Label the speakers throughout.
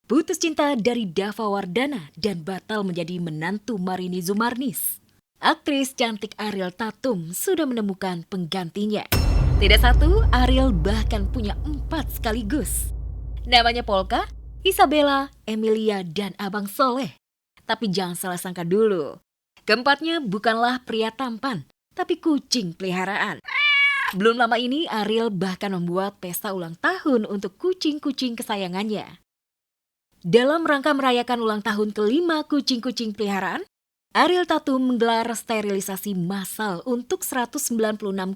Speaker 1: Putus cinta dari Dava Wardana dan batal menjadi menantu Marini Zumarnis. Aktris cantik Ariel Tatum sudah menemukan penggantinya. Tidak satu, Ariel bahkan punya 4 sekaligus. Namanya Polka, Isabella, Emilia, dan Abang Soleh. Tapi jangan salah sangka dulu. Keempatnya bukanlah pria tampan, tapi kucing peliharaan. Belum lama ini, Ariel bahkan membuat pesta ulang tahun untuk kucing-kucing kesayangannya. Dalam rangka merayakan ulang tahun ke-5 kucing-kucing peliharaan, Ariel Tatum menggelar sterilisasi massal untuk 196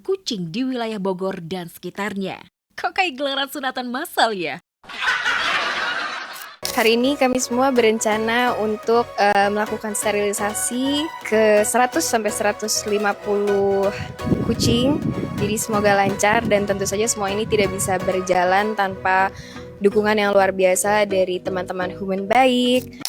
Speaker 1: kucing di wilayah Bogor dan sekitarnya. Kok kayak gelaran sunatan massal ya?
Speaker 2: Hari ini kami semua berencana untuk melakukan sterilisasi ke 100-150 kucing. Jadi semoga lancar dan tentu saja semua ini tidak bisa berjalan tanpa dukungan yang luar biasa dari teman-teman Human Baik.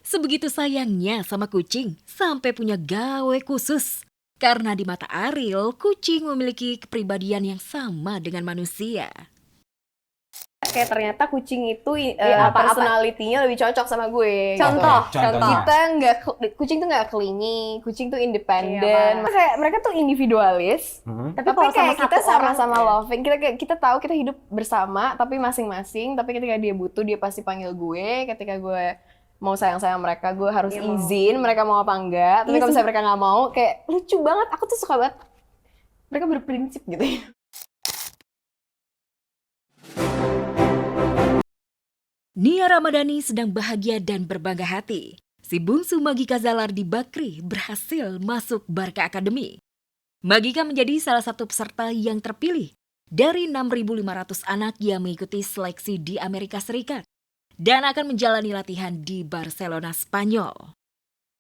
Speaker 1: Sebegitu sayangnya sama kucing, sampai punya gawe khusus. Karena di mata Ariel, kucing memiliki kepribadian yang sama dengan manusia.
Speaker 2: Kayak ternyata kucing itu
Speaker 3: personality-nya lebih cocok sama gue.
Speaker 2: Contoh.
Speaker 3: Kita kucing tuh nggak clingy, kucing tuh independen.
Speaker 2: Iya,
Speaker 3: Kayak mereka tuh individualis. Tapi
Speaker 2: kalau
Speaker 3: kayak
Speaker 2: sama
Speaker 3: kita
Speaker 2: satu orang,
Speaker 3: sama-sama loving. Kita tahu kita hidup bersama tapi masing-masing. Tapi ketika dia butuh dia pasti panggil gue. Ketika gue mau sayang-sayang mereka, gue harus izin mereka mau apa enggak. Tapi kalau misalnya mereka nggak mau, kayak lucu banget. Aku tuh suka banget. Mereka berprinsip gitu ya.
Speaker 1: Nia Ramadhani sedang bahagia dan berbangga hati. Si bungsu Magika Zalardi Bakri berhasil masuk Barca Academy. Magika menjadi salah satu peserta yang terpilih dari 6.500 anak yang mengikuti seleksi di Amerika Serikat dan akan menjalani latihan di Barcelona, Spanyol.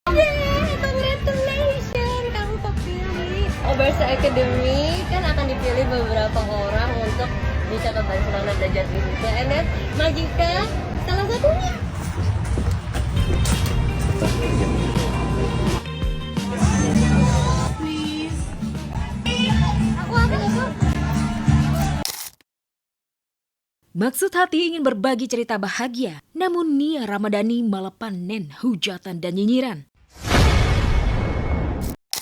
Speaker 4: Congratulations, kamu terpilih. Barca Academy kan akan dipilih beberapa orang untuk bisa ke Barcelona belajar di situ. And then Magika salah satunya. Please. Aku.
Speaker 1: Maksud hati ingin berbagi cerita bahagia, namun Nia Ramadhani malah panen hujatan dan nyinyiran.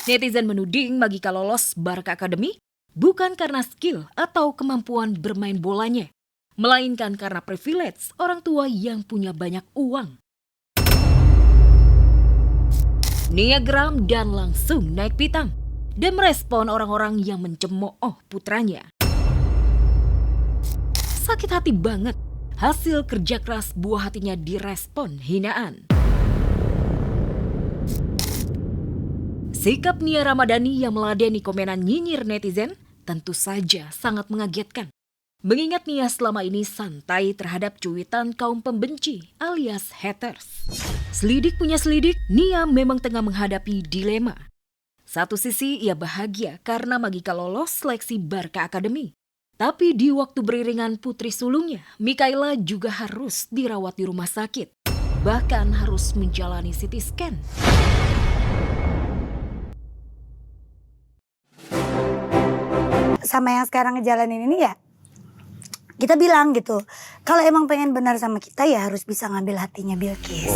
Speaker 1: Netizen menuding Magika lolos Barca Academy bukan karena skill atau kemampuan bermain bolanya, melainkan karena privilege orang tua yang punya banyak uang. Nia geram dan langsung naik pitam dan merespon orang-orang yang mencemooh putranya. Sakit hati banget, hasil kerja keras buah hatinya direspon hinaan. Sikap Nia Ramadhani yang meladeni komenan nyinyir netizen tentu saja sangat mengagetkan. Mengingat Nia selama ini santai terhadap cuitan kaum pembenci alias haters. Selidik punya selidik, Nia memang tengah menghadapi dilema. Satu sisi ia bahagia karena Magika lolos seleksi Barca Academy. Tapi di waktu beriringan putri sulungnya, Mikaela juga harus dirawat di rumah sakit. Bahkan harus menjalani CT scan.
Speaker 5: Sama yang sekarang ngejalanin ini ya, kita bilang gitu, kalau emang pengen benar sama kita ya harus bisa ngambil hatinya Bilkis.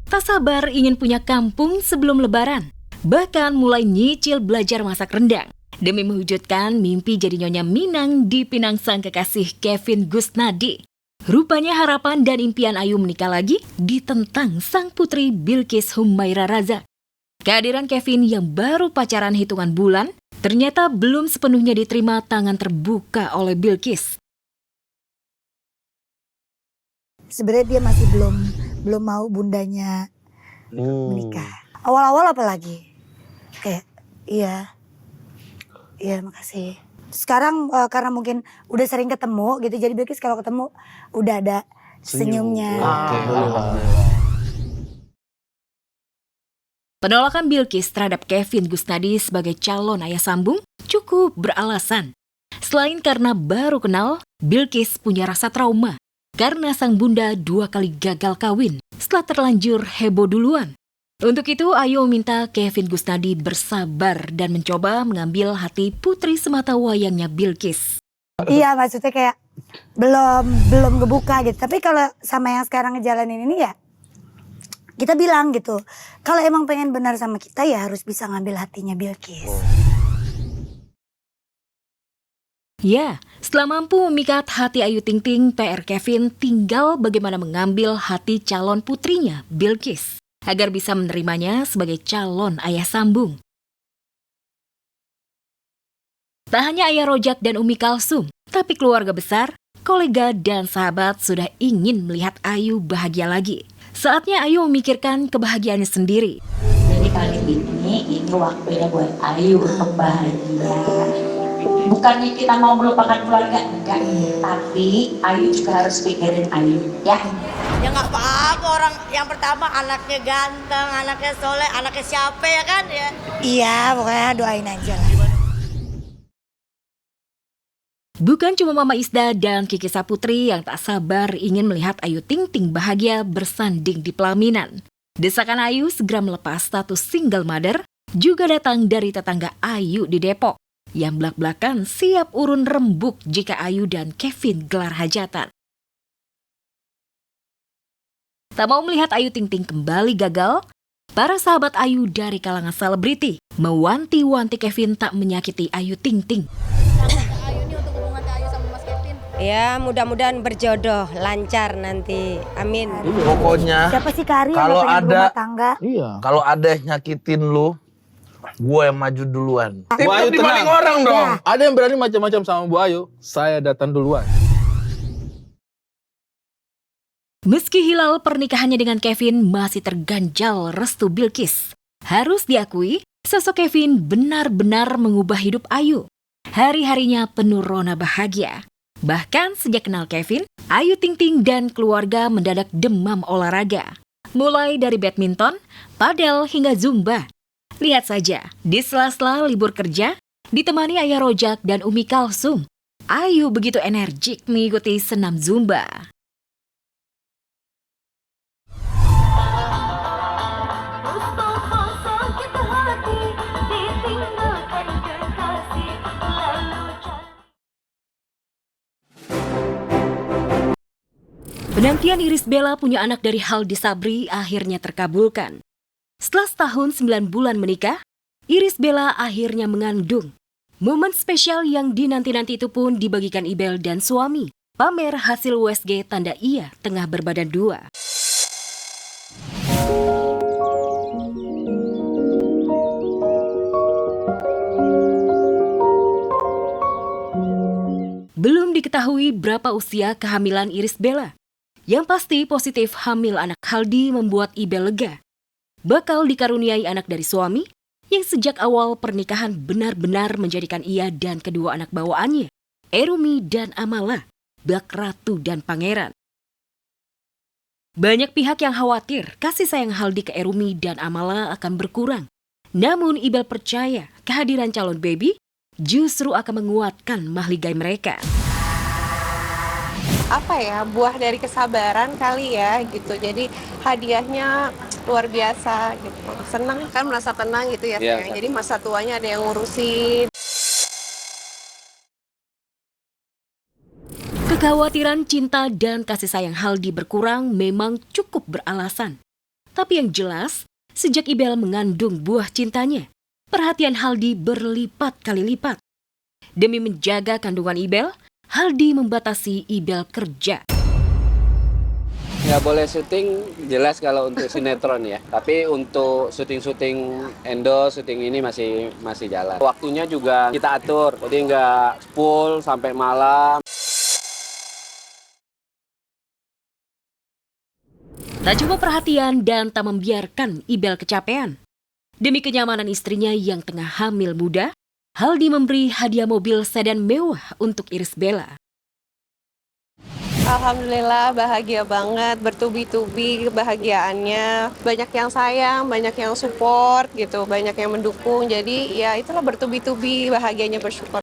Speaker 1: Tak sabar ingin punya kampung sebelum lebaran. Bahkan mulai nyicil belajar masak rendang. Demi mewujudkan mimpi jadi Nyonya Minang di Pinang sang kekasih Kevin Gusnadi. Rupanya harapan dan impian Ayu menikah lagi ditentang sang putri Bilkis Humaira Raza. Kehadiran Kevin yang baru pacaran hitungan bulan ternyata belum sepenuhnya diterima tangan terbuka oleh Bilkis.
Speaker 5: Sebenarnya dia masih belum mau bundanya menikah. Awal-awal apalagi kayak iya makasih. Sekarang karena mungkin udah sering ketemu gitu, jadi Bilkis kalau ketemu udah ada senyumnya.
Speaker 1: Penolakan Bilkis terhadap Kevin Gusnadi sebagai calon ayah sambung cukup beralasan. Selain karena baru kenal, Bilkis punya rasa trauma karena sang bunda 2 kali gagal kawin setelah terlanjur heboh duluan. Untuk itu, Ayu meminta Kevin Gusnadi bersabar dan mencoba mengambil hati putri semata wayangnya Bilqis.
Speaker 5: Iya, maksudnya kayak belum kebuka gitu. Tapi kalau sama yang sekarang ngejalanin ini ya, kita bilang gitu, kalau emang pengen benar sama kita ya harus bisa ngambil hatinya Bilqis.
Speaker 1: Ya, setelah mampu memikat hati Ayu Ting Ting, PR Kevin tinggal bagaimana mengambil hati calon putrinya Bilqis agar bisa menerimanya sebagai calon ayah sambung. Tak hanya ayah Rojak dan Umi Kalsum, tapi keluarga besar, kolega dan sahabat sudah ingin melihat Ayu bahagia lagi. Saatnya Ayu memikirkan kebahagiaannya sendiri.
Speaker 6: Jadi kali ini waktunya buat Ayu untuk bahagia. Bukannya kita mau melupakan keluarga, enggak. Tapi Ayu juga harus pikirin Ayu, ya.
Speaker 7: Ya nggak apa-apa, orang yang pertama anaknya ganteng, anaknya soleh, anaknya siapa ya kan ya.
Speaker 5: Iya, pokoknya doain aja lah.
Speaker 1: Bukan cuma Mama Isda dan Kiki Saputri yang tak sabar ingin melihat Ayu Ting Ting bahagia bersanding di pelaminan. Desakan Ayu segera melepas status single mother juga datang dari tetangga Ayu di Depok yang belak-belakan siap urun rembuk jika Ayu dan Kevin gelar hajatan. Tak mau melihat Ayu Ting Ting kembali gagal, para sahabat Ayu dari kalangan selebriti mewanti-wanti Kevin tak menyakiti Ayu Ting Ting.
Speaker 4: Ya, mudah-mudahan berjodoh, lancar nanti. Amin.
Speaker 8: Pokoknya
Speaker 5: Siapa sih Kari
Speaker 8: kalau
Speaker 5: yang pengen
Speaker 8: ada
Speaker 5: rumah tangga?
Speaker 8: kalau ada yang nyakitin lu, gue yang maju duluan.
Speaker 9: Bu Ayu
Speaker 8: Dibanding
Speaker 9: tenang.
Speaker 8: orang dong.
Speaker 9: Ada yang berani macam-macam sama Bu Ayu, saya datang duluan.
Speaker 1: Meski hilal pernikahannya dengan Kevin masih terganjal restu Bilqis, harus diakui sosok Kevin benar-benar mengubah hidup Ayu. Hari-harinya penuh rona bahagia. Bahkan sejak kenal Kevin, Ayu Ting Ting dan keluarga mendadak demam olahraga. Mulai dari badminton, padel hingga zumba. Lihat saja, di sela-sela libur kerja, ditemani ayah Rojak dan Umi Kalsum, Ayu begitu energik mengikuti senam zumba. Penantian Irish Bella punya anak dari Haldi Sabri akhirnya terkabulkan. Setelah setahun 9 bulan menikah, Irish Bella akhirnya mengandung. Momen spesial yang dinanti-nanti itu pun dibagikan Ibel dan suami. Pamer hasil USG tanda ia tengah berbadan dua. Belum diketahui berapa usia kehamilan Irish Bella. Yang pasti positif hamil anak Haldi membuat Ibel lega. Bakal dikaruniai anak dari suami yang sejak awal pernikahan benar-benar menjadikan ia dan kedua anak bawaannya, Erumi dan Amala, bak ratu dan pangeran. Banyak pihak yang khawatir kasih sayang Haldi ke Erumi dan Amala akan berkurang. Namun Ibel percaya kehadiran calon baby justru akan menguatkan mahligai mereka.
Speaker 10: Apa ya, buah dari kesabaran kali ya gitu. Jadi hadiahnya luar biasa gitu. Senang kan, merasa tenang gitu ya.
Speaker 9: Iya.
Speaker 10: Jadi masa tuanya ada yang ngurusin.
Speaker 1: Kekhawatiran cinta dan kasih sayang Haldi berkurang memang cukup beralasan. Tapi yang jelas, sejak Ibel mengandung buah cintanya, perhatian Haldi berlipat kali lipat. Demi menjaga kandungan Ibel, Haldi membatasi Ibel kerja.
Speaker 11: Nggak boleh syuting jelas kalau untuk sinetron ya. Tapi untuk syuting-syuting Endo, syuting ini masih jalan. Waktunya juga kita atur, jadi nggak full sampai malam.
Speaker 1: Tak cuma perhatian dan tak membiarkan Ibel kecapean. Demi kenyamanan istrinya yang tengah hamil muda, Haldi memberi hadiah mobil sedan mewah untuk Irish Bella.
Speaker 10: Alhamdulillah bahagia banget, bertubi-tubi kebahagiaannya. Banyak yang sayang, banyak yang support gitu, banyak yang mendukung. Jadi ya itulah bertubi-tubi bahagianya, bersyukur.